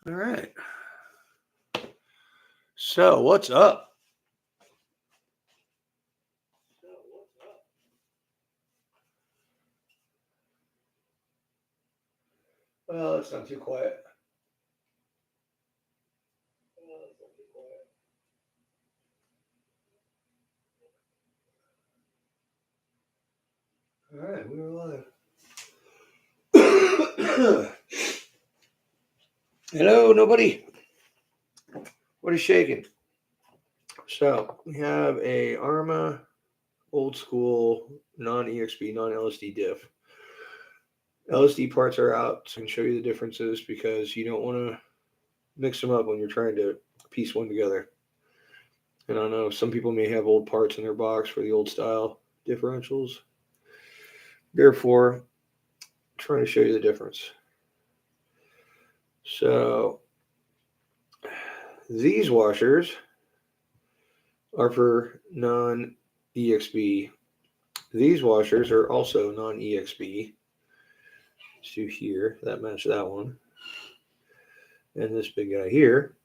All right. So what's up? Well, it's not too quiet. All right, we're live. Hello, nobody. What is shaking? So we have a Arrma old school non-EXB, non-LSD diff. LSD parts are out, so I can show you the differences because you don't want to mix them up when you're trying to piece one together. And I know some people may have old parts in their box for the old style differentials. Therefore, I'm trying to show you the difference. So these washers are for non-EXB. These washers are also non-EXB. To here, that match that one. And this big guy here.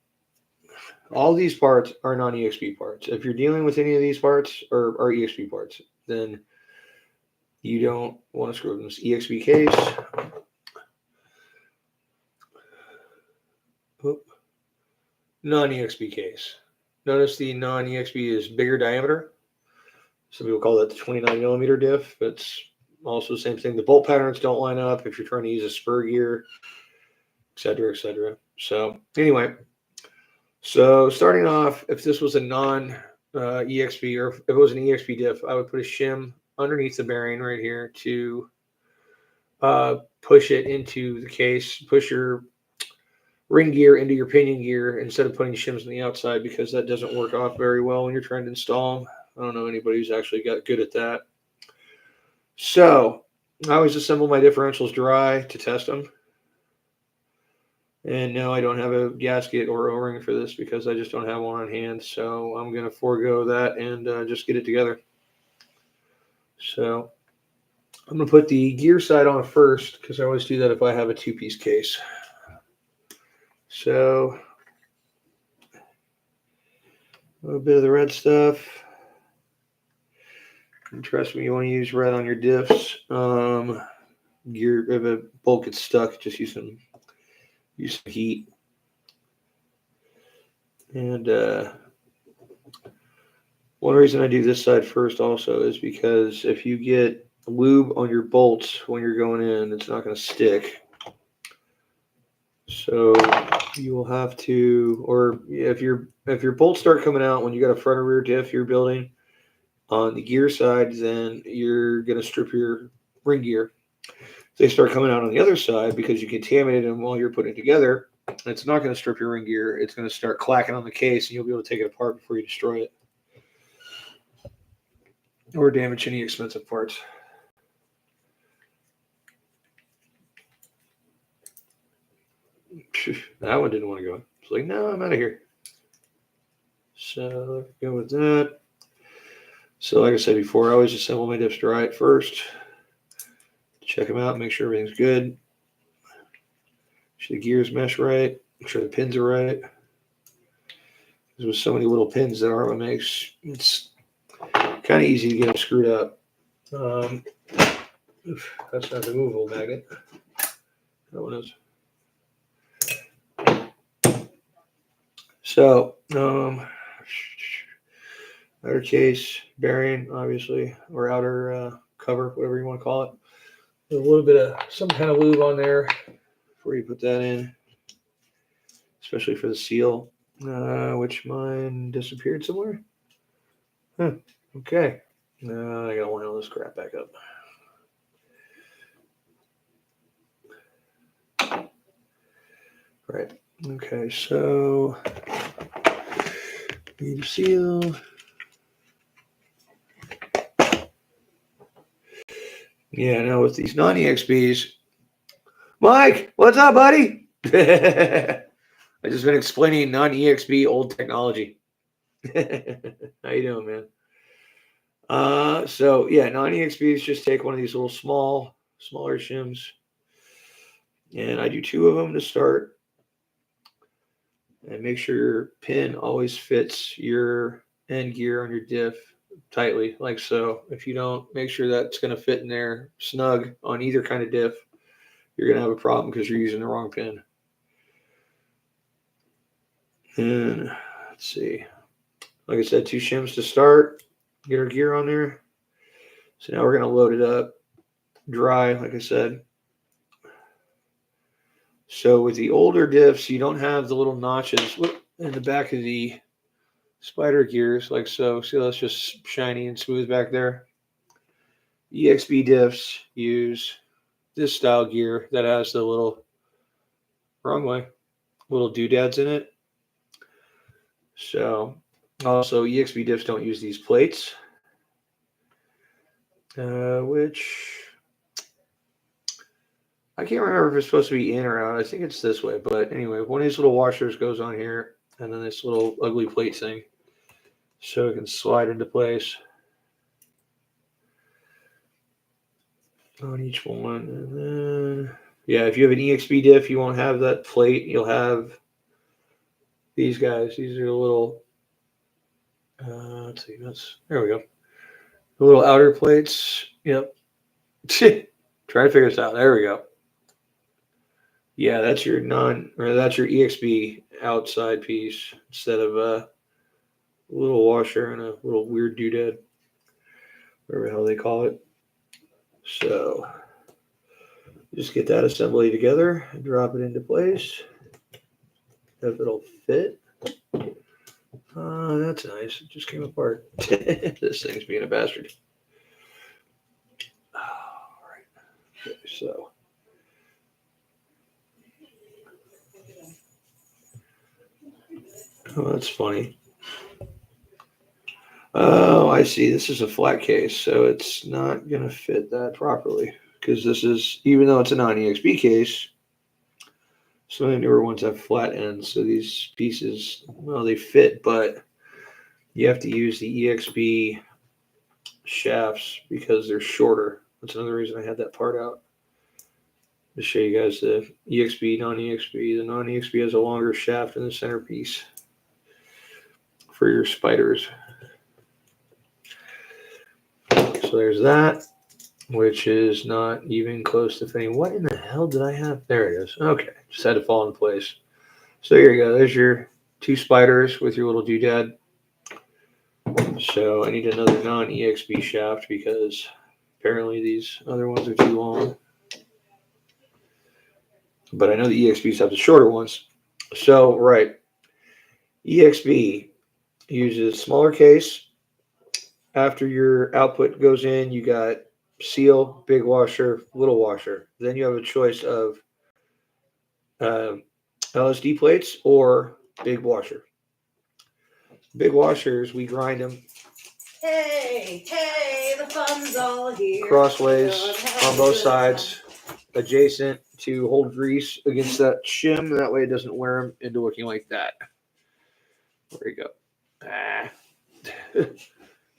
All these parts are non-EXB parts. If you're dealing with any of these parts or are EXB parts, then you don't want to screw with this EXB case. Non-EXB case. Notice the non-EXB is bigger diameter. Some people call that the 29 millimeter diff. It's also the same thing. The bolt patterns don't line up if you're trying to use a spur gear, etc., etc. So anyway, so starting off, if this was a non-EXB or if it was an EXB diff, I would put a shim underneath the bearing right here to push it into the case, push your ring gear into your pinion gear instead of putting shims on the outside because that doesn't work off very well when you're trying to install them. I don't know anybody who's actually got good at that. So I always assemble my differentials dry to test them. And no, I don't have a gasket or O-ring for this because I just don't have one on hand. So I'm going to forego that and just get it together. So I'm going to put the gear side on first because I always do that if I have a two-piece case. So a little bit of the red stuff. And trust me, you want to use red on your diffs. Gear, if a bolt gets stuck, just use some heat. And one reason I do this side first also is because if you get lube on your bolts when you're going in, it's not going to stick. So you will have to, or if your bolts start coming out when you got a front or rear diff you're building on the gear side, then you're going to strip your ring gear. If they start coming out on the other side because you contaminated them while you're putting it together, it's not going to strip your ring gear. It's going to start clacking on the case, and you'll be able to take it apart before you destroy it or damage any expensive parts. That one didn't want to go. It's like, no, I'm out of here. So go with that. So like I said before, I always assemble my diffs dry at first. Check them out, make sure everything's good. Make sure the gears mesh right. Make sure the pins are right. There's so many little pins that Arrma makes, it's kind of easy to get them screwed up. That's not the removable magnet. That one is. So, outer case bearing, obviously, or outer cover, whatever you want to call it. A little bit of some kind of lube on there before you put that in, especially for the seal, which mine disappeared somewhere. Huh. Okay. I gotta line all this crap back up. Right. Okay, so need a seal. Yeah, now with these non-EXBs, Mike, what's up, buddy? I just been explaining non-EXB old technology. How you doing, man? So yeah, non-EXBs just take one of these little smaller shims, and I do two of them to start. And make sure your pin always fits your end gear on your diff tightly, like so. If you don't make sure that's going to fit in there snug on either kind of diff, you're going to have a problem because you're using the wrong pin. And let's see. Like I said, 2 shims to start. Get our gear on there. So now we're going to load it up dry, like I said. So with the older diffs, you don't have the little notches in the back of the spider gears, like so. See, that's just shiny and smooth back there. EXB diffs use this style gear that has the little, wrong way, little doodads in it. So also EXB diffs don't use these plates, which I can't remember if it's supposed to be in or out. I think it's this way, but anyway, one of these little washers goes on here, and then this little ugly plate thing, so it can slide into place on each one. And then, yeah, if you have an EXB diff, you won't have that plate. You'll have these guys. These are the little, let's see, there we go. The little outer plates. Yep. Try to figure this out. There we go. Yeah, that's your that's your EXB outside piece instead of a little washer and a little weird doodad, whatever the hell they call it. So just get that assembly together and drop it into place. If it'll fit. That's nice. It just came apart. This thing's being a bastard. All right. Okay, so. Oh, that's funny. Oh, I see. This is a flat case, so it's not going to fit that properly because this is, even though it's a non-EXB case, some of the newer ones have flat ends. So these pieces, well, they fit, but you have to use the EXB shafts because they're shorter. That's another reason I had that part out. To show you guys the EXB, non-EXB. The non-EXB has a longer shaft in the centerpiece for your spiders. So there's that, which is not even close to fitting. What in the hell did I have? There it is. Okay, just had to fall in place. So here you go. There's your 2 spiders with your little doodad. So I need another non-EXB shaft because apparently these other ones are too long. But I know the EXBs have the shorter ones. So, right. EXB uses smaller case. After your output goes in, you got seal, big washer, little washer. Then you have a choice of LSD plates or big washer. Big washers, we grind them. Hey, the fun's all here. Crossways on both sides, adjacent to hold grease against that shim. That way it doesn't wear them into looking like that. There you go.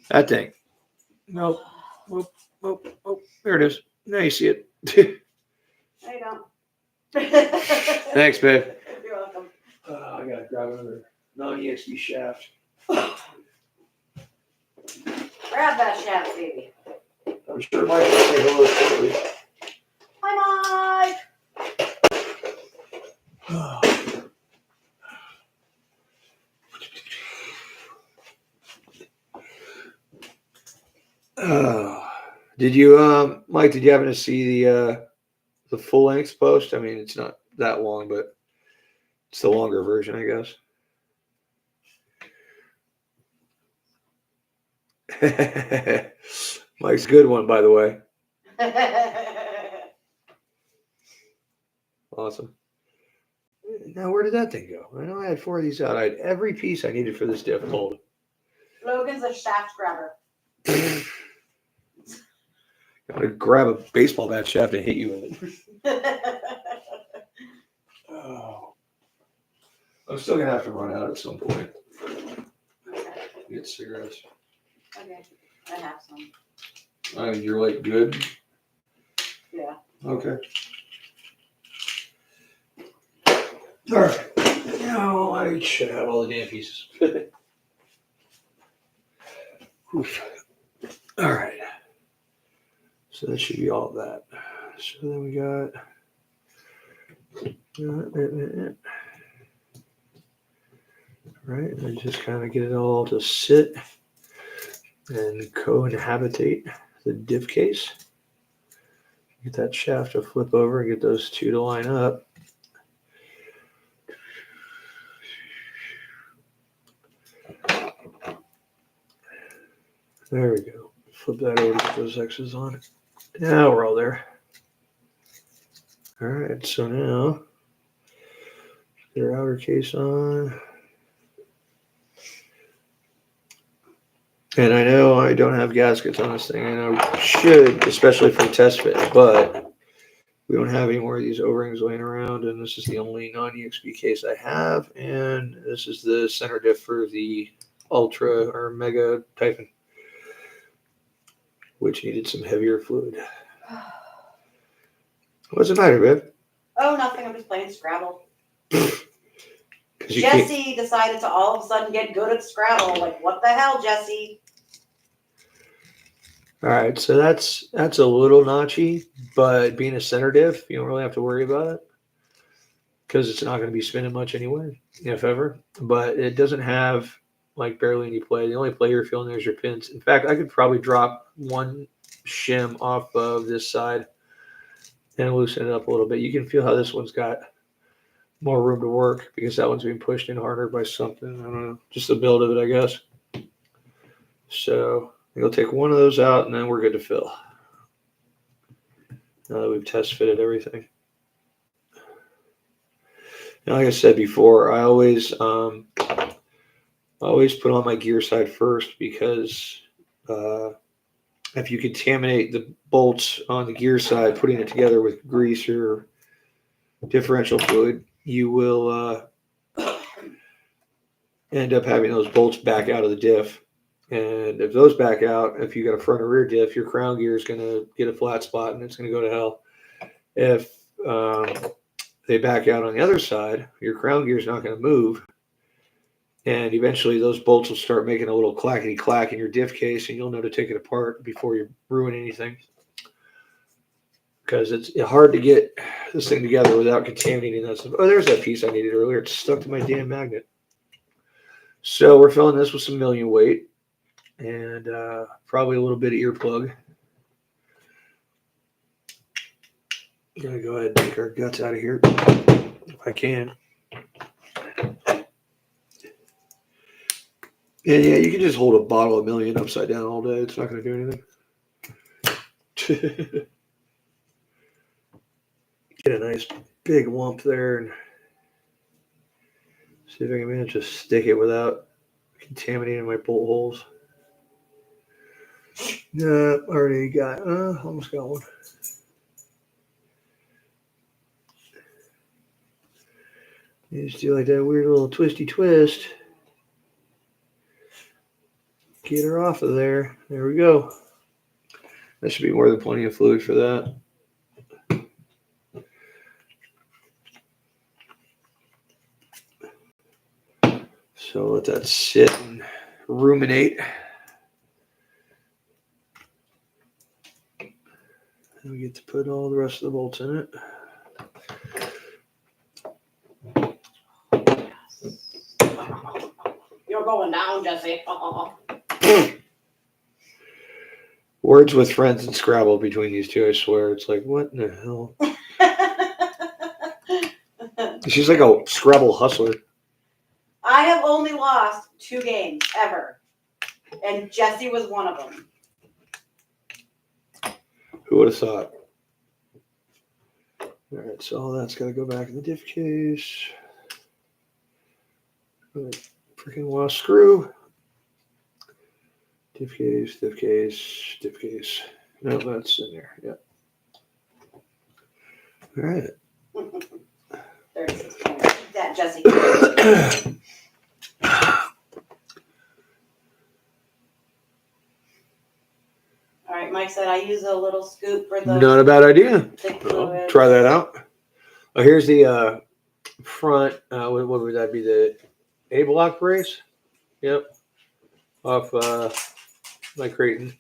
That thing. Nope. Oh, there it is. Now you see it. No, you don't. Thanks, babe. You're welcome. I gotta grab another non-EXB shaft. Grab that shaft, baby. I'm sure Mike will say hello shortly. Hi, Mike. Did you, Mike? Did you happen to see the full length post? I mean, it's not that long, but it's the longer version, I guess. Mike's a good one, by the way. Awesome. Now, where did that thing go? I know I had 4 of these out. I had every piece I needed for this diff pulled. Logan's a shaft grabber. I'm going to grab a baseball bat shaft and hit you with it. Oh. I'm still going to have to run out at some point. Get cigarettes. Okay, I have some. You're like good? Yeah. Okay. All right. Now I I should have all the damn pieces. Oof. All right. So that should be all of that. So then we got. Right, and just kind of get it all to sit and co-inhabitate the diff case. Get that shaft to flip over and get those two to line up. There we go. Flip that over to get those X's on. Now we're all there. All right, so now get our outer case on. And I know I don't have gaskets on this thing, and I should, especially for test fit, but we don't have any more of these O-rings laying around, and this is the only non-EXB case I have, and this is the center diff for the Ultra or Mega Typhon, which needed some heavier fluid. What's the matter, babe? Oh, nothing. I'm just playing Scrabble. 'Cause you can't- Jesse decided to all of a sudden get good at Scrabble. Like, what the hell, Jesse? All right, so that's a little notchy, but being a center diff, you don't really have to worry about it because it's not going to be spinning much anyway, if ever. But it doesn't have like barely any play. The only play you're feeling there is your pins. In fact, I could probably drop one shim off of this side and loosen it up a little bit. You can feel how this one's got more room to work because that one's being pushed in harder by something. I don't know, just the build of it, I guess. So we'll take one of those out and then we're good to fill. Now that we've test fitted everything. And like I said before, I always put on my gear side first because if you contaminate the bolts on the gear side, putting it together with grease or differential fluid, you will end up having those bolts back out of the diff. And if those back out, if you got a front or rear diff, your crown gear is going to get a flat spot and it's going to go to hell. If they back out on the other side, your crown gear is not going to move. And eventually those bolts will start making a little clackety clack in your diff case and you'll know to take it apart before you ruin anything. Because it's hard to get this thing together without contaminating that stuff. Oh, there's that piece I needed earlier. It's stuck to my damn magnet. So we're filling this with some million weight and probably a little bit of earplug. I'm going to go ahead and take our guts out of here if I can. And yeah, you can just hold a bottle of million upside down all day. It's not going to do anything. Get a nice big lump there and see if I can manage to stick it without contaminating my bolt holes. No, already got, almost got one. You just do like that weird little twisty twist. Get her off of there. There we go. That should be more than plenty of fluid for that. So let that sit and ruminate. And we get to put all the rest of the bolts in it. You're going down, Jesse. Words with friends and Scrabble between these two, I swear. It's like, what in the hell? She's like a Scrabble hustler. I have only lost 2 games ever, and Jesse was one of them. Who would have thought? All right, so all that's got to go back in the diff case. Freaking wasp screw. Diff case, diff case, diff case. No, that's in there. Yeah. All right. 36 points. That Jesse. All right, Mike said I use a little scoop for the Not a bad idea. thick Well, fluids. try that out. Oh, here's the front. What would that be? The A block brace. Yep. Off my Creighton.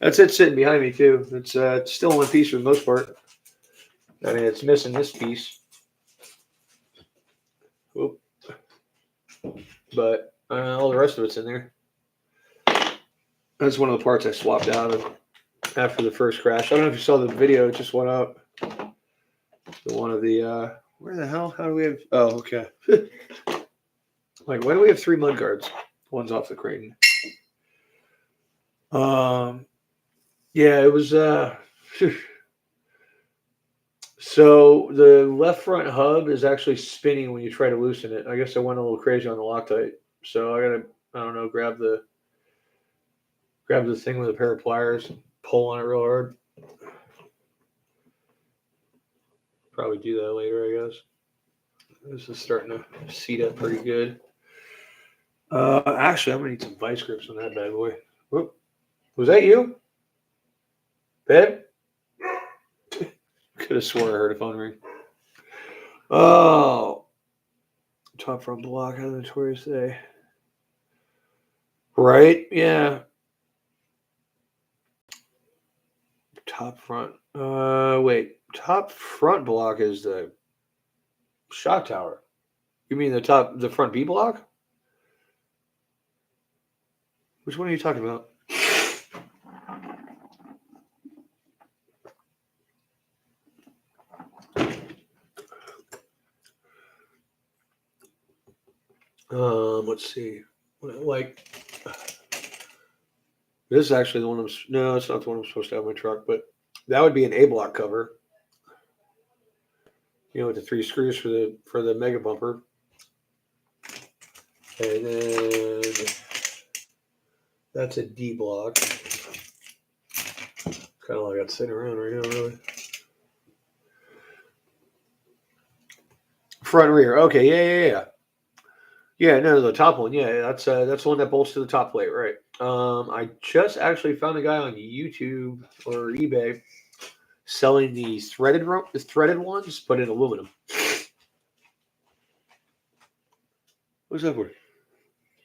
That's it sitting behind me too. It's still in one piece for the most part. I mean, it's missing this piece. Oop. But all the rest of it's in there. That's one of the parts I swapped out of after the first crash. I don't know if you saw the video. It just went up. The one of the where the hell? How do we have? Oh, okay. Like, why do we have 3 mud guards? One's off the Creighton. Yeah, it was. So the left front hub is actually spinning when you try to loosen it. I guess I went a little crazy on the Loctite, so I gotta, I don't know, grab the thing with a pair of pliers, and pull on it real hard. Probably do that later, I guess. This is starting to seat up pretty good. Actually, I'm gonna need some vice grips on that bad boy. Whoop. Was that you, babe? Could have sworn I heard a phone ring. Oh, top front block. How did the Tories say? Right? Yeah. Top front. Wait. Top front block is the shock tower. You mean the front B block? Which one are you talking about? Let's see. Like, this is actually the one no, it's not the one I'm supposed to have in my truck, but that would be an A block cover. You know, with the 3 screws for the mega bumper. And then that's a D block. Kind of like it's sitting around right now, really. Front rear. Okay, yeah. Yeah, no, the top one. Yeah, that's the one that bolts to the top plate, right? I just actually found a guy on YouTube or eBay selling these threaded ones, but in aluminum. What's that for?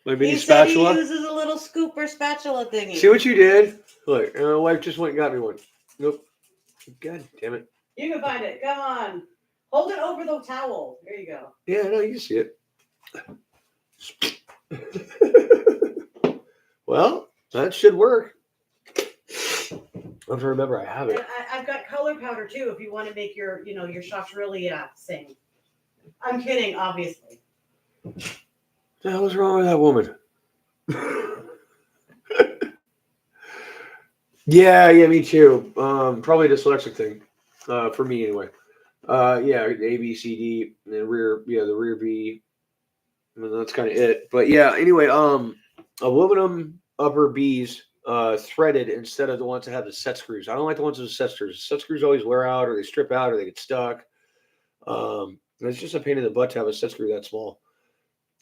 My mini He spatula. said he uses a little scooper spatula thingy. See what you did? Look, my wife just went and got me one. Nope. God damn it. You can find it. Come on. Hold it over the towel. There you go. Yeah, no, you can see it. Well, that should work. I have to remember I have it. And I've got color powder too if you want to make your shots really sing. I'm kidding, obviously. What the hell is wrong with that woman? Yeah, me too. Probably a dyslexic thing. For me anyway. Yeah, A, B, C, D, and then rear, the rear B. And that's kind of it. But yeah, anyway, aluminum upper B's threaded instead of the ones that have the set screws. I don't like the ones with the set screws. The set screws always wear out or they strip out or they get stuck. It's just a pain in the butt to have a set screw that small.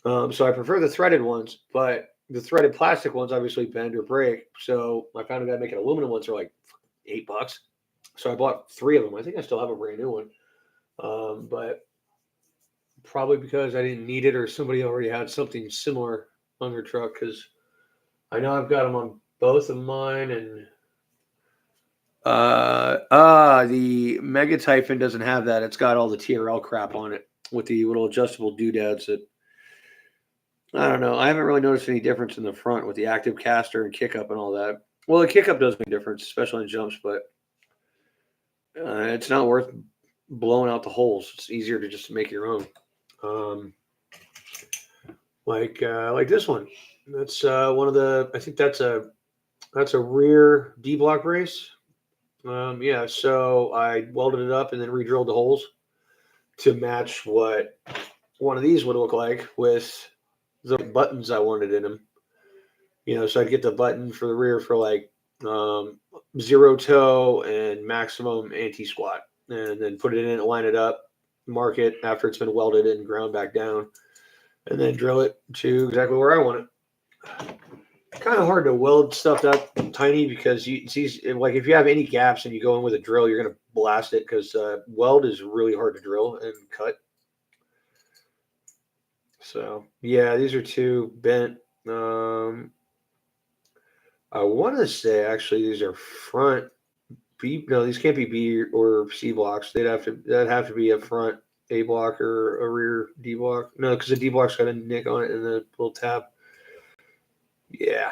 So I prefer the threaded ones, but the threaded plastic ones obviously bend or break. So I found a guy making aluminum ones for like $8. So I bought 3 of them. I think I still have a brand new one. But probably because I didn't need it or somebody already had something similar on their truck, because I know I've got them on both of mine. And the Mega Typhon doesn't have that. It's got all the TRL crap on it with the little adjustable doodads that, I don't know. I haven't really noticed any difference in the front with the active caster and kick up and all that. Well, the kick up does make a difference, especially in jumps, but it's not worth blowing out the holes. It's easier to just make your own. Like this one. That's one of the. I think that's a rear D block brace. Yeah. So I welded it up and then re-drilled the holes to match what one of these would look like with the buttons I wanted in them. So I'd get the button for the rear for like 0 toe and maximum anti-squat, and then put it in, line it up, mark it after it's been welded and ground back down, and then drill it to exactly where I want it. Kind of hard to weld stuff that tiny because it's easy, like if you have any gaps and you go in with a drill, you're going to blast it, because weld is really hard to drill and cut. So yeah, these are two bent. I want to say actually these are front B. No, these can't be B or C blocks. That'd have to be a front A block or a rear D block. No, because the D block's got a nick on it and the little tab. Yeah,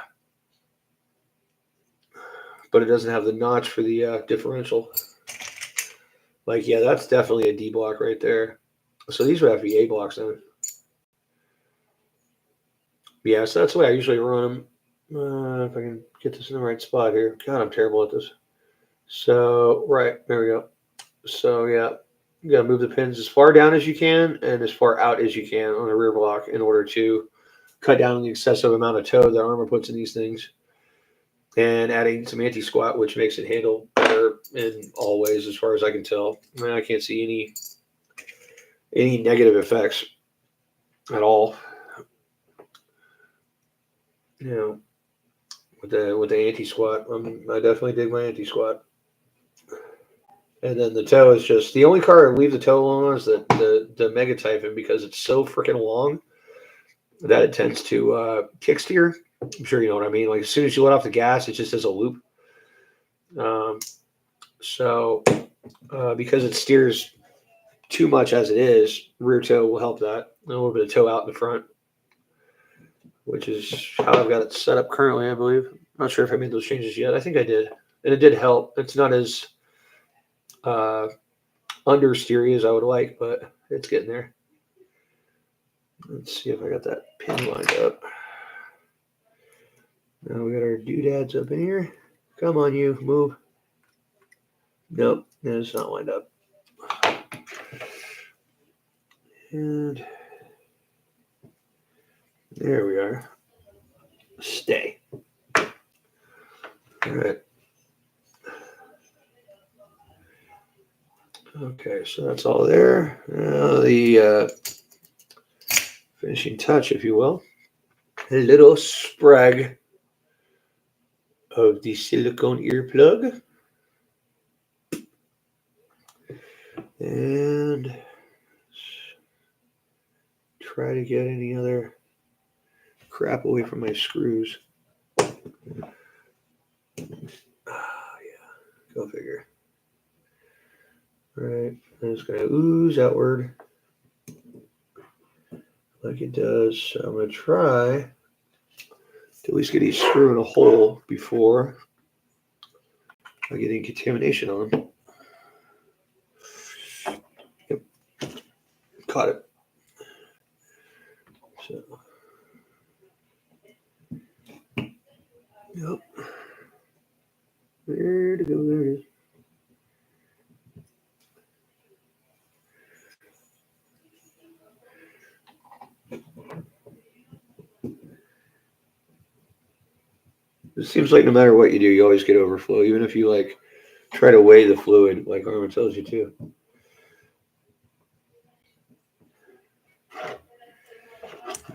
but it doesn't have the notch for the differential. Like, yeah, that's definitely a D block right there. So these would have to be A blocks then. Yeah, so that's the way I usually run them. If I can get this in the right spot here. God, I'm terrible at this. So, right, there we go. So, yeah, you got to move the pins as far down as you can and as far out as you can on the rear block in order to cut down on the excessive amount of toe that Arrma puts in these things. And adding some anti-squat, which makes it handle better in all ways, as far as I can tell. I mean, I can't see any negative effects at all. You know, with the anti-squat, I definitely dig my anti-squat. And then the toe is just the only car I leave the toe alone is the Mega Typhon, because it's so freaking long that it tends to kick steer. I'm sure you know what I mean. Like, as soon as you let off the gas, it just does a loop. So because it steers too much as it is, rear toe will help that. A little bit of toe out in the front, which is how I've got it set up currently, I believe. I'm not sure if I made those changes yet. I think I did. And it did help. It's not as understeery as I would like, but it's getting there. Let's see if I got that pin lined up. Now we got our doodads up in here. Come on, you, move. Nope, it's not lined up. And there we are. Stay. All right. Okay, so that's all there. Now the finishing touch, if you will. A little sprag of the silicone earplug. And try to get any other crap away from my screws. Yeah, go figure. All right, and it's going to ooze outward like it does. So I'm going to try to at least get each screw in a hole before I get any contamination on them. Yep, caught it. So, yep. Where to go? There it is. It seems like no matter what you do, you always get overflow, even if you like try to weigh the fluid, like Arrma tells you to.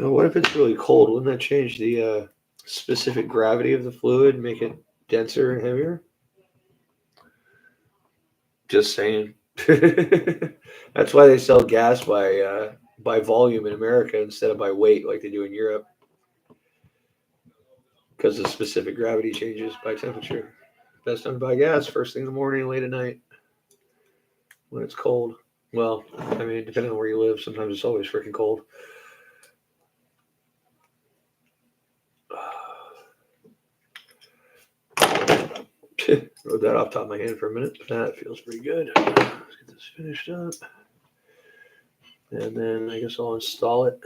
Now, what if it's really cold? Wouldn't that change the specific gravity of the fluid, make it denser and heavier? Just saying. That's why they sell gas by volume in America instead of by weight, like they do in Europe, because the specific gravity changes by temperature. Best time to buy gas first thing in the morning, late at night, when it's cold. Well, I mean, depending on where you live, sometimes it's always freaking cold. Rode that off the top of my hand for a minute. That feels pretty good. Let's get this finished up. And then I guess I'll install it.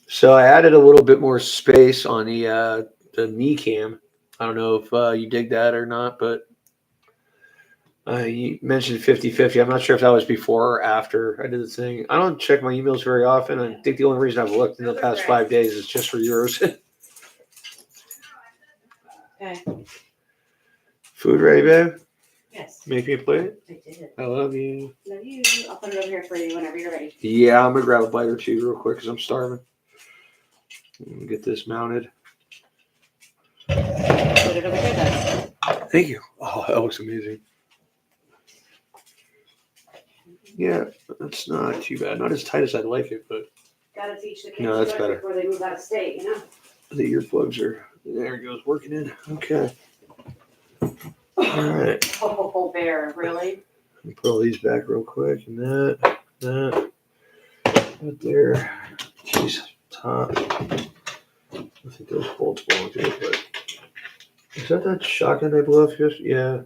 So I added a little bit more space on the knee cam. I don't know if you dig that or not, but you mentioned 50-50. I'm not sure if that was before or after I did the thing. I don't check my emails very often. I think the only reason I've looked in the past 5 days is just for yours. Okay. Food ready, babe? Yes. Make me a plate? I did. I love you. Love you. I'll put it over here for you whenever you're ready. Yeah, I'm going to grab a bite or two real quick because I'm starving. Get this mounted. Put it over here then. Thank you. Oh, that looks amazing. Yeah, that's not too bad. Not as tight as I'd like it, but Gotta teach the kids no, that's better. before they move out of state, you know? The earplugs are, there it goes, working in. Okay. All right. Oh, bear, really? Let me put all these back real quick. And that, right there. Jeez, top. I think those bolts belong to it, but is that shotgun I blew off just? Yeah.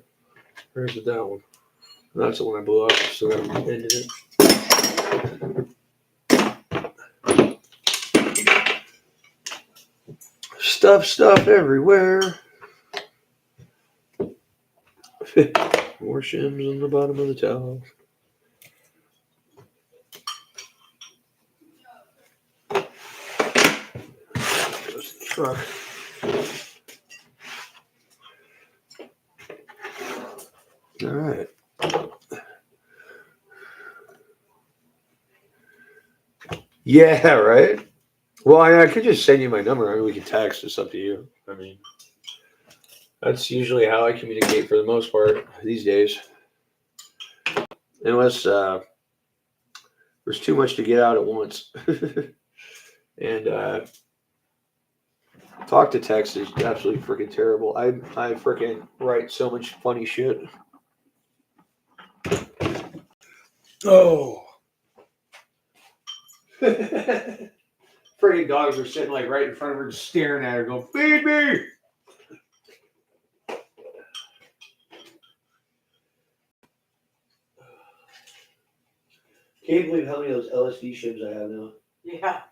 Where's that one? That's the one I blew off, so that ended it. Stuff everywhere. More shims on the bottom of the towel. Goes the truck. All right. Yeah, right. Well, I could just send you my number. I mean, we can text. It's up to you. I mean, that's usually how I communicate for the most part these days. Unless there's too much to get out at once. And talk to text is absolutely freaking terrible. I freaking write so much funny shit. Oh. Freaking dogs are sitting like right in front of her, just staring at her, going, "Feed me!" Can't believe how many of those LSD shims I have now. Yeah.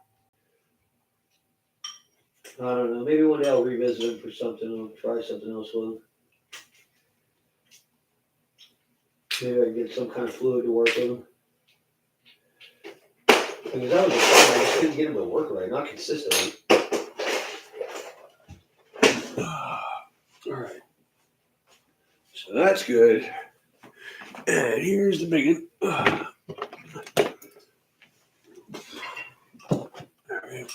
I don't know. Maybe one day I'll revisit them for something. I'll try something else with them. Maybe I can get some kind of fluid to work with them. Because that was the problem. I just couldn't get them to work right, not consistently. All right. So that's good. And here's the big one. All right.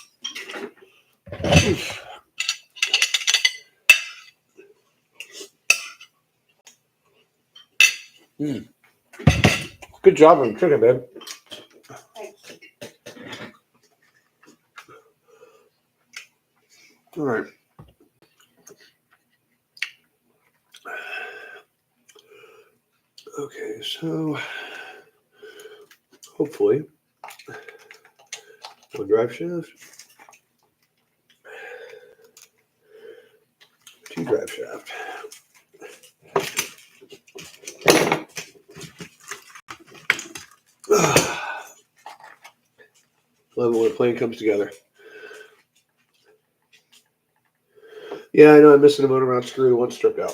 Good job on cooking, babe. Thanks. All right. Okay, so hopefully one drive shaft, two drive shaft. Love it when a plane comes together. Yeah, I know I'm missing a motor mount screw. The one stripped out.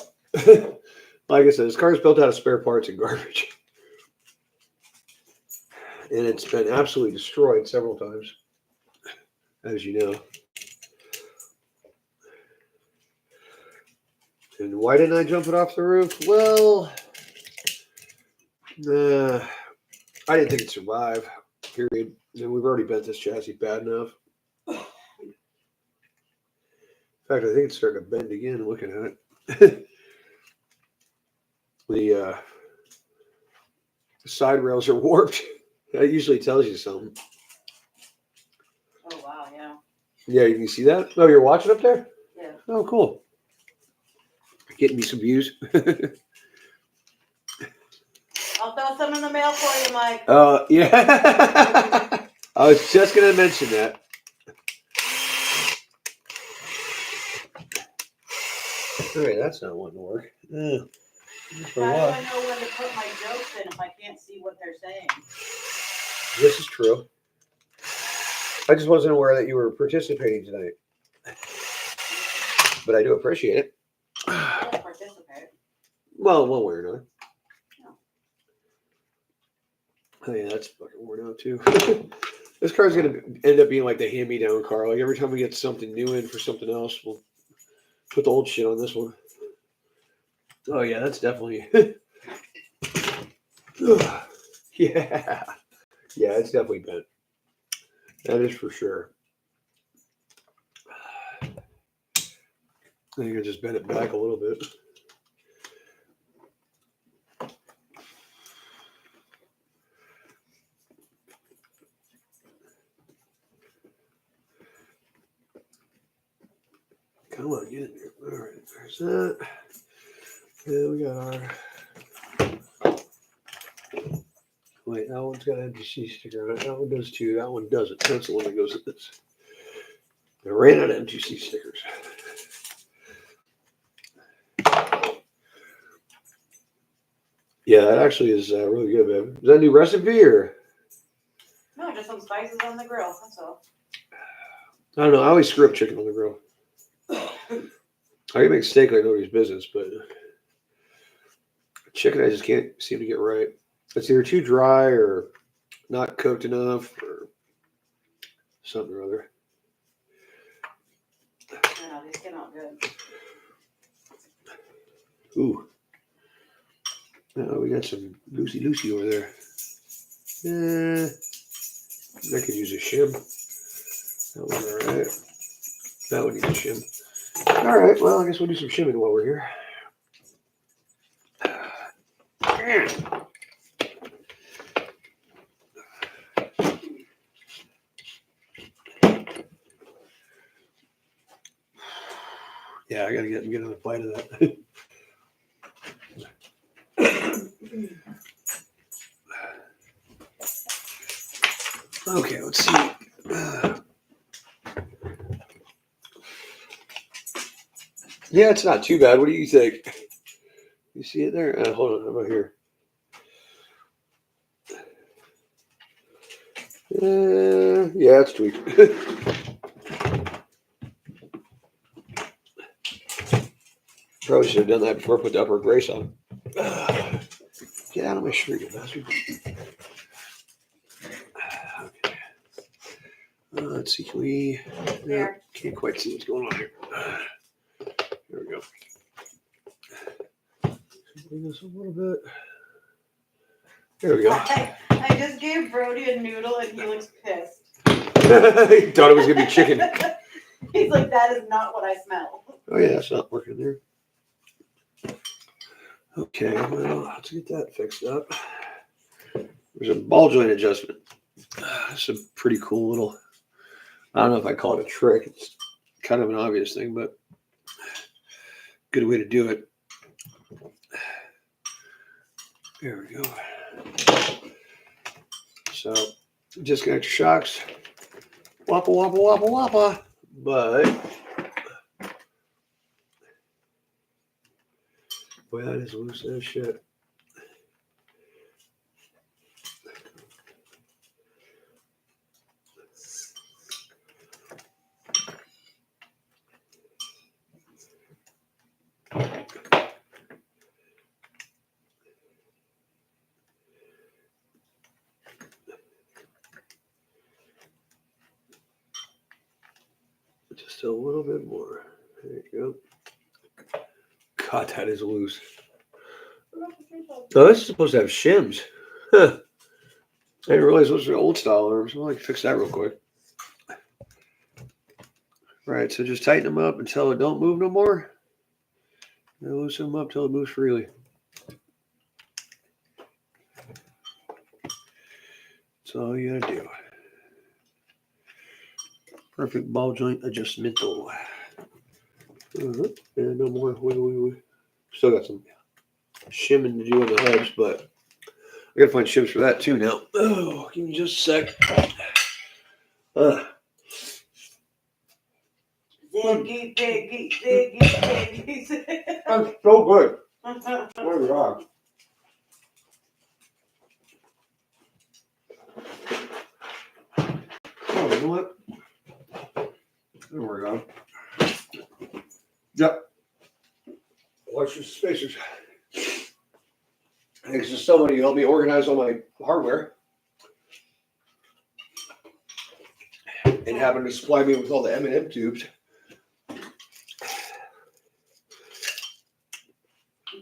Like I said, this car is built out of spare parts and garbage. And it's been absolutely destroyed several times, as you know. And why didn't I jump it off the roof? Well, I didn't think it'd survive, period. And we've already bent this chassis bad enough. In fact, I think it's starting to bend again looking at it. The side rails are warped. That usually tells you something. Oh, wow, yeah. Yeah, you can see that? Oh, you're watching up there? Yeah. Oh, cool. Getting me some views. I'll throw some in the mail for you, Mike. Yeah. I was just going to mention that. All right, that's not wanting to work. How do I know when to put my jokes in if I can't see what they're saying? This is true. I just wasn't aware that you were participating tonight. But I do appreciate it. I don't participate. Well, one way or another. Oh, yeah, that's fucking worn out too. This car's going to end up being like the hand-me-down car. Like every time we get something new in for something else, we'll put the old shit on this one. Oh, yeah, that's definitely... Yeah. Yeah, it's definitely bent. That is for sure. I think I just bent it back a little bit. Come on, get in there. All right, there's that. Yeah, we got our. Wait, that one's got an MTC sticker on it. That one does too. That one doesn't. That's the one that goes with this. I ran out of MTC stickers. Yeah, that actually is really good, babe. Is that a new recipe or? No, just some spices on the grill. That's all. I don't know. I always screw up chicken on the grill. I can make steak like nobody's business, but chicken I just can't seem to get right. It's either too dry or not cooked enough or something or other. I know, these came out good. Ooh. Oh, we got some Lucy over there. I could use a shim. That one, all right. That would need a shim. All right, well, I guess we'll do some shimming while we're here. Yeah, I gotta get another bite of that. Okay, let's see. Yeah, it's not too bad. What do you think? You see it there? Hold on, how about here? Yeah, it's tweaked. Probably should have done that before I put the upper brace on. Get out of my shirt, you bastard. Okay. Let's see, can we? No, can't quite see what's going on here. There we go. Bring this a little bit. There we go. I just gave Brody a noodle and he looks pissed. He thought it was gonna be chicken. He's like, that is not what I smell. Oh yeah, it's not working there. Okay, well, let's get that fixed up. There's a ball joint adjustment. It's a pretty cool little, I don't know if I call it a trick. It's kind of an obvious thing, but good way to do it. There we go. So, disconnect your shocks. Wappa, wappa, wappa, wappa. But, boy, that is loose as shit. Just a little bit more. There you go. God, that is loose. Oh, this is supposed to have shims. Huh. I didn't realize those were old style arms. I'll fix that real quick. Right, so just tighten them up until it don't move no more. And loosen them up till it moves freely. That's all you gotta do. Perfect ball joint adjustment. And no more wiggle. Still got some shimming to do on the hubs, but I gotta find shims for that too now. Oh, give me just a sec. Ziggy, ziggy, ziggy, ziggy. That's so good. Oh my God. Oh, you know what? There we go. Yep. Watch your spacers. Thanks to somebody who helped me organize all my hardware. And happened to supply me with all the M&M tubes.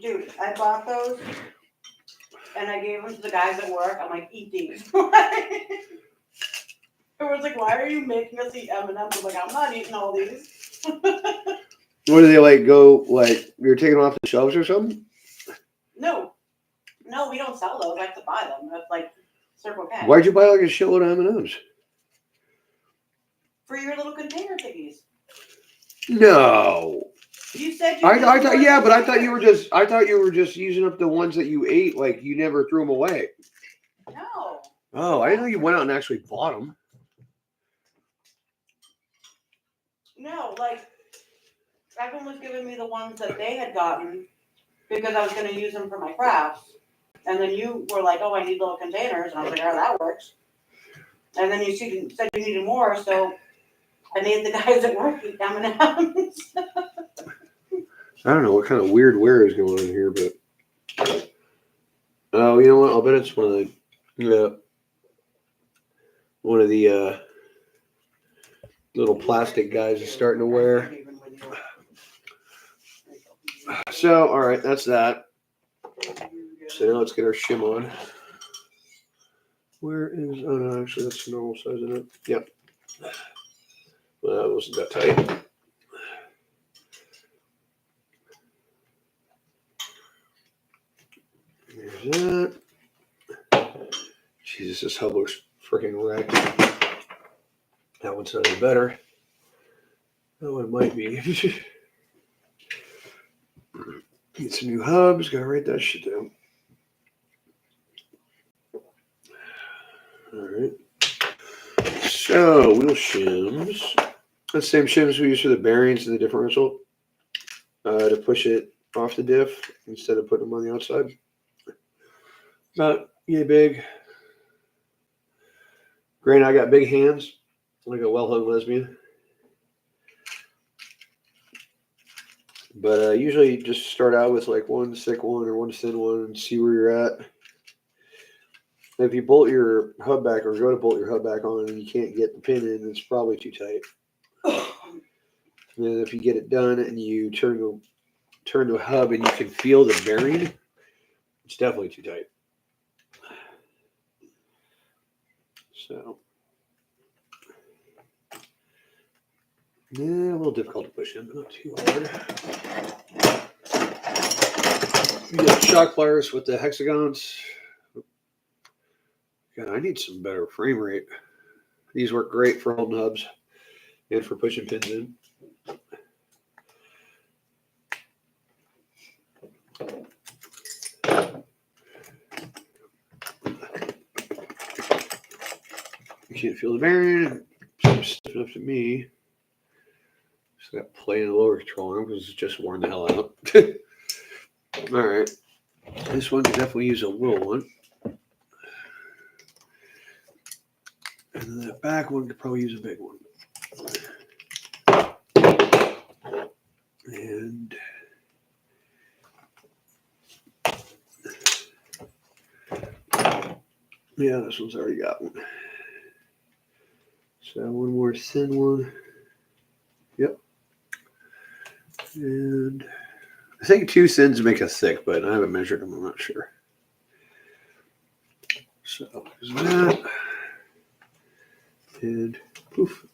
Dude, I bought those and I gave them to the guys at work. I'm like, eat these. Everyone's like, why are you making us eat M&Ms? I'm like, I'm not eating all these. What do they go, you're taking them off the shelves or something? No, we don't sell those. I have to buy them. That's like Circle K. Why'd you buy a shitload of M&Ms? For your little container thingies. No. You said you I didn't thought want yeah, but I thought containers. you were just using up the ones that you ate. Like you never threw them away. No. Oh, I didn't know you went out and actually bought them. No, like everyone was giving me the ones that they had gotten because I was going to use them for my crafts. And then you were like, "Oh, I need little containers," and I was like, "Oh, that works." And then you said you needed more, so I made the guys at work eat M&Ms. I don't know what kind of weird wear is going on here, but oh, you know what? I'll bet it's one of the little plastic guys is starting to wear. So, all right, that's that. So now let's get our shim on. Where is? Oh no, actually that's the normal size, isn't it? Yep. Well, that wasn't that tight. There's that. Jesus, this hub looks freaking wrecked. That one's not any better. That one might be. Get some new hubs. Gotta write that shit down. All right. So wheel shims. The same shims we use for the bearings and the differential to push it off the diff instead of putting them on the outside. About yay big. Granted, I got big hands, like a well-hung lesbian. But usually just start out with like one thick one or one thin one and see where you're at. If you bolt your hub back or go to bolt your hub back on and you can't get the pin in, it's probably too tight. And then if you get it done and you turn the hub and you can feel the bearing, it's definitely too tight. So, yeah, a little difficult to push in, but not too hard. You get shock pliers with the hexagons. God, I need some better frame rate. These work great for holding hubs and for pushing pins in. You can't feel the bearing. Seems stiff enough to me. Just got play in the lower control arm because it's just worn the hell out. All right. This one could definitely use a little one. And then that back one could probably use a big one. And yeah, this one's already got one. So one more thin one. Yep. And I think 2 thins make a thick, but I haven't measured them. I'm not sure. So there's that. And poof.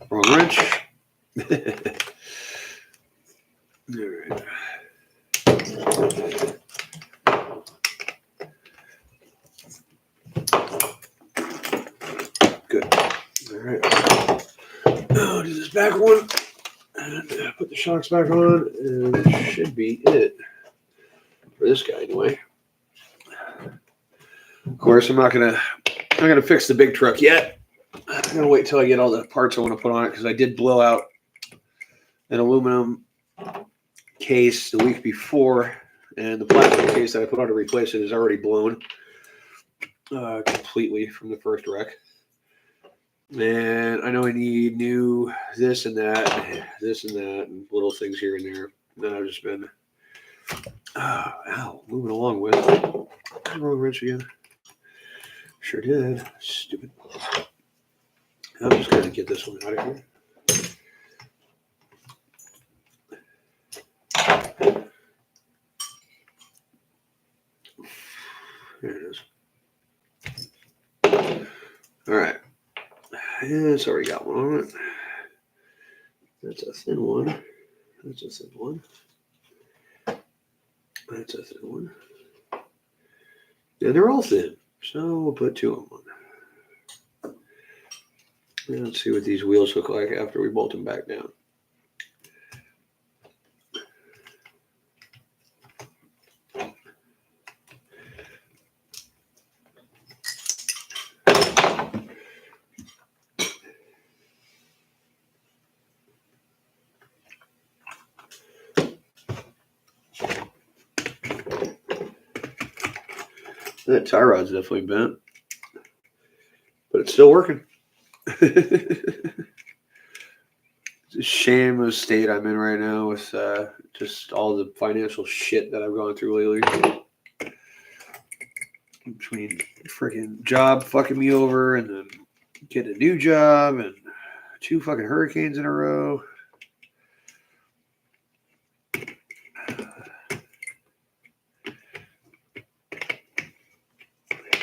Wrong wrench. All right. Good. All right. Now do this back one. And put the shocks back on, and it should be it for this guy anyway. Of course, I'm not gonna fix the big truck yet. I'm gonna wait till I get all the parts I want to put on it because I did blow out an aluminum case the week before, and the plastic case that I put on to replace it is already blown completely from the first wreck. And I know I need new this and that, and little things here and there that I've just been moving along with. Wrong wrench again. Sure did. Stupid. I'm just gonna get this one out of here. There it is. All right. Yeah, it's already got one on it. That's a thin one. That's a thin one. That's a thin one. Yeah, they're all thin. So we'll put 2 on one. And let's see what these wheels look like after we bolt them back down. That tie rod's definitely bent, but it's still working. It's a shame of the state I'm in right now with just all the financial shit that I've gone through lately. Between freaking job fucking me over and then getting a new job and 2 fucking hurricanes in a row.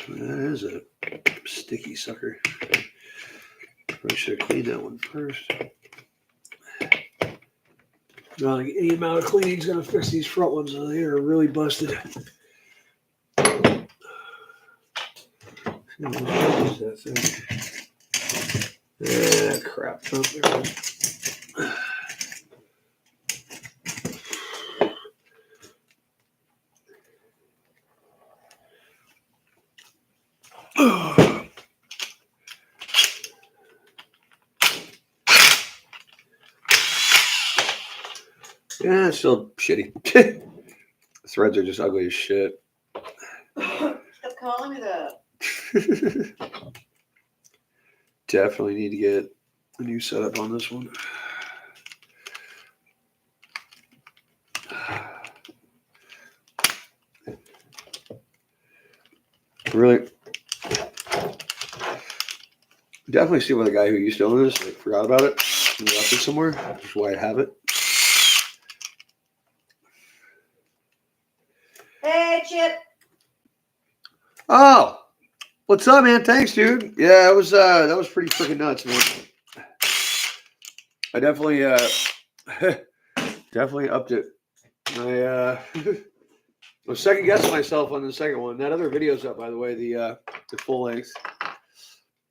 That is a sticky sucker. Probably should have cleaned that one first. Not like any amount of cleaning is going to fix these front ones. They are really busted. What is that thing? Ah, crap. Oh, there it is. Yeah, it's still shitty. The threads are just ugly as shit. Stop calling me that. Definitely need to get a new setup on this one. Really, definitely see why the guy who used to own this forgot about it and left it somewhere. That's why I have it. Hey, Chip. Oh, what's up, man? Thanks, dude. Yeah, that was pretty freaking nuts, man. I definitely definitely upped it. I was second guessing myself on the second one. That other video's up, by the way, the full length.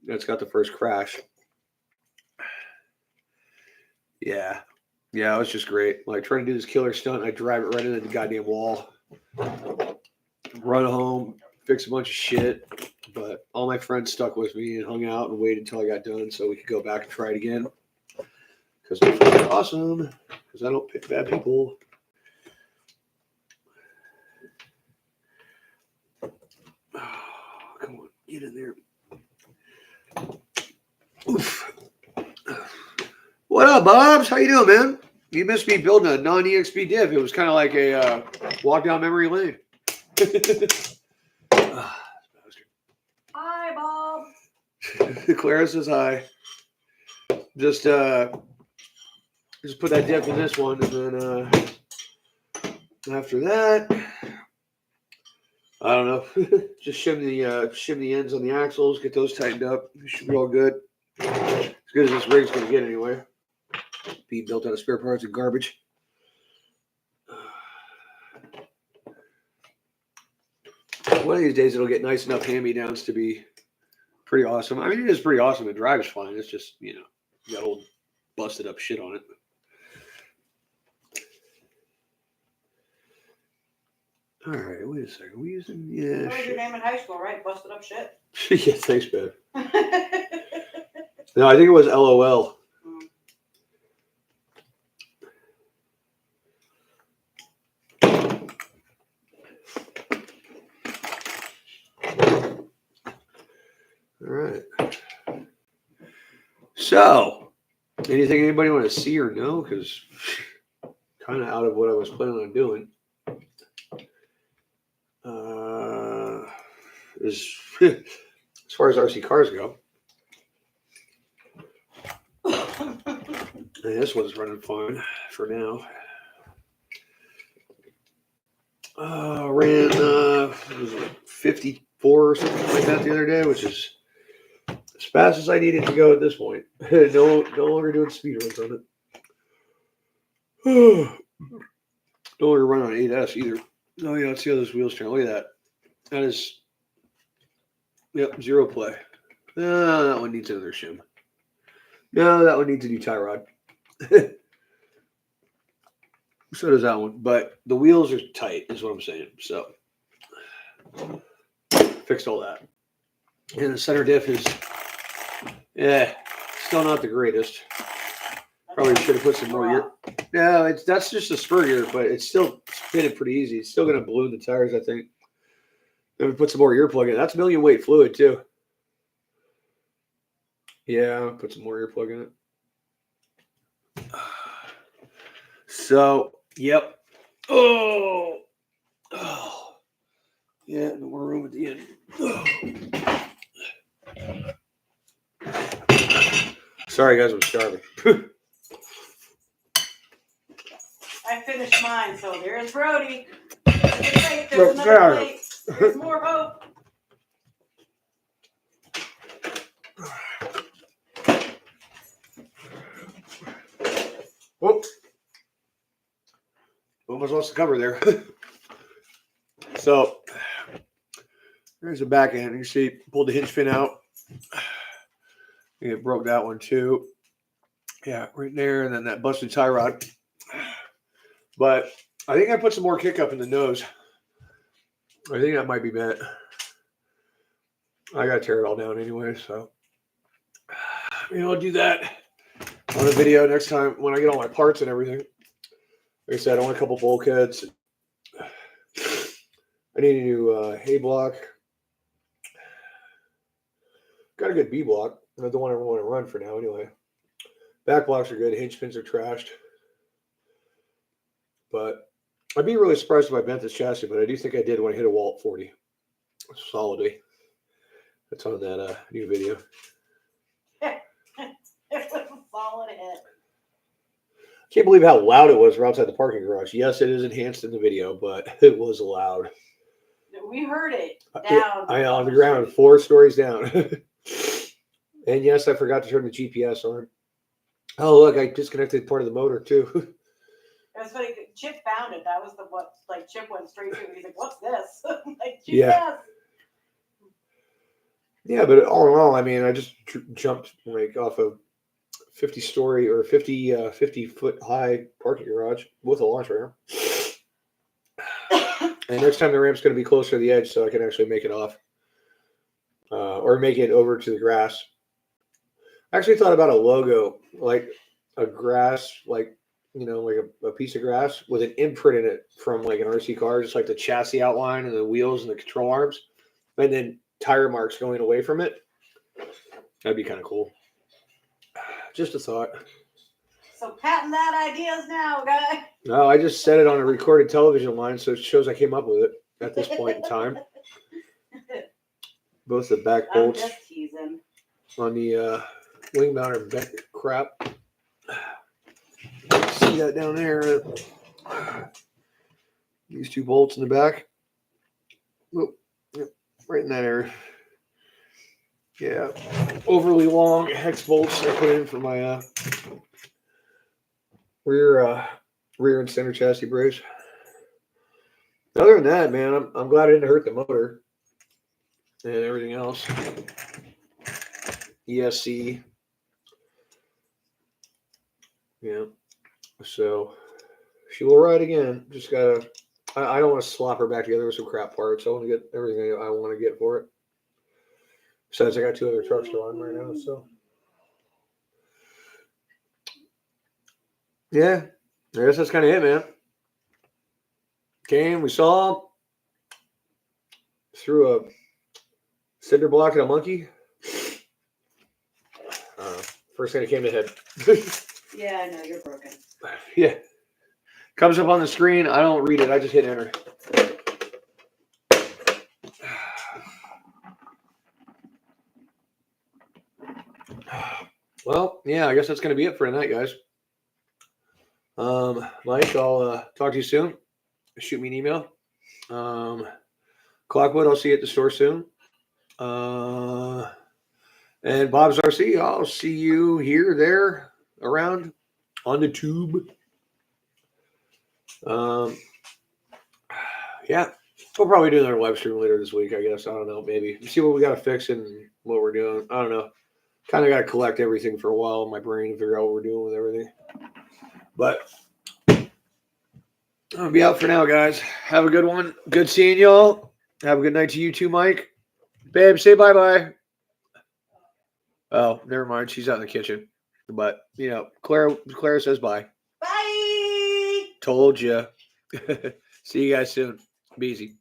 That's got the first crash. Yeah, it was just great. Like trying to do this killer stunt, I drive it right into the goddamn wall. Run home, fix a bunch of shit. But all my friends stuck with me and hung out and waited until I got done so we could go back and try it again. Because my friends are awesome. Because I don't pick bad people. Oh, come on, get in there. Oof. What up, Bobs? How you doing, man? You missed me building a non EXB diff. It was kind of like a walk down memory lane. Hi, Bob. Clara says hi. Just put that dip in this one, and then after that, I don't know. Just shim the ends on the axles, get those tightened up. It should be all good. As good as this rig's gonna get anyway. Be built out of spare parts and garbage. One of these days it'll get nice enough hand-me-downs to be pretty awesome. I mean, it is pretty awesome. It drives fine. It's just, got old busted up shit on it. All right, wait a second. We using That was your name in high school, right? Busted up shit. Yeah, thanks, babe. No, I think it was LOL. All right. So, anything anybody want to see or know? Because kind of out of what I was planning on doing. As far as RC cars go, this one's running fine for now. Ran 54 or something like that the other day, which is as fast as I needed to go at this point. No longer doing speed runs on it. No longer run on 8S either. Oh yeah, let's see how those wheels turn. Look at that. That is Yep, 0 play. No, that one needs another shim. No, that one needs a new tie rod. So does that one. But the wheels are tight, is what I'm saying. So, fixed all that. And the center diff is, still not the greatest. Probably should have put some more gear. No, that's just a spur gear, but it's still fitted pretty easy. It's still going to balloon the tires, I think. Then we put some more earplug in. That's million weight fluid too. Yeah, put some more earplug in it. So, yep. Oh. Yeah, no more room at the end. Sorry, guys, I'm starving. I finished mine, so there's Brody. There's another plate. There's more hope. Whoop. Almost lost the cover there. So, there's the back end. You see, pulled the hinge pin out. It broke that one too. Yeah, right there. And then that busted tie rod. But I think I put some more kick up in the nose. I think that might be bent. I got to tear it all down anyway, so I'll do that on a video next time when I get all my parts and everything. Like I said, I want a couple bulkheads. I need a new hay block. Got a good B block. Not the one I want to run for now anyway. Back blocks are good. Hinge pins are trashed. But I'd be really surprised if I bent this chassis, but I do think I did when I hit a wall at 40. Solidly. That's on that new video. It was a solid hit. Can't believe how loud it was outside the parking garage. Yes, it is enhanced in the video, but it was loud. We heard it down. I on the ground, 4 stories down. And yes, I forgot to turn the GPS on. Oh, look, I disconnected part of the motor too. It was funny. Chip found it. That was the what? Like Chip went straight to it. He's like, "What's this?" Like GPS. Yeah. Yeah, but all in all, I mean, I just jumped like off a 50-story or 50-foot high parking garage with a launch ramp. And next time the ramp's going to be closer to the edge, so I can actually make it off or make it over to the grass. I actually thought about a logo, like a grass, like like a piece of grass with an imprint in it from like an RC car, just like the chassis outline and the wheels and the control arms, and then tire marks going away from it. That'd be kind of cool. Just a thought. So patent that ideas now, guy. No, I just set it on a recorded television line, so it shows I came up with it at this point in time. Both the back bolts I'm just teasing. on the wing mount are bent crap. See that down there? These 2 bolts in the back. Whoop, yep, right in that area. Yeah, overly long hex bolts I put in for my rear and center chassis brace. Other than that, man, I'm glad I didn't hurt the motor and everything else. ESC. Yeah. So she will ride again. Just gotta. I don't want to slop her back together with some crap parts. I want to get everything I want to get for it. Besides, I got 2 other trucks to run right now, so yeah, I guess that's kind of it, man. Came, we saw, threw a cinder block at a monkey. First thing that came to head. Yeah, I know you're broken. Yeah, comes up on the screen. I don't read it. I just hit enter. Well, yeah, I guess that's going to be it for tonight, guys. Mike, I'll talk to you soon. Shoot me an email. Clockwood, I'll see you at the store soon. And Bob's RC, I'll see you here, there, around on the tube. Yeah. We'll probably do another live stream later this week, I guess. I don't know, maybe. See what we got to fix and what we're doing. I don't know. Kind of got to collect everything for a while in my brain and figure out what we're doing with everything. But I'll be out for now, guys. Have a good one. Good seeing y'all. Have a good night to you too, Mike. Babe, say bye-bye. Oh, never mind. She's out in the kitchen. But, you know, Claire says bye. Bye. Told ya. See you guys soon. Be easy.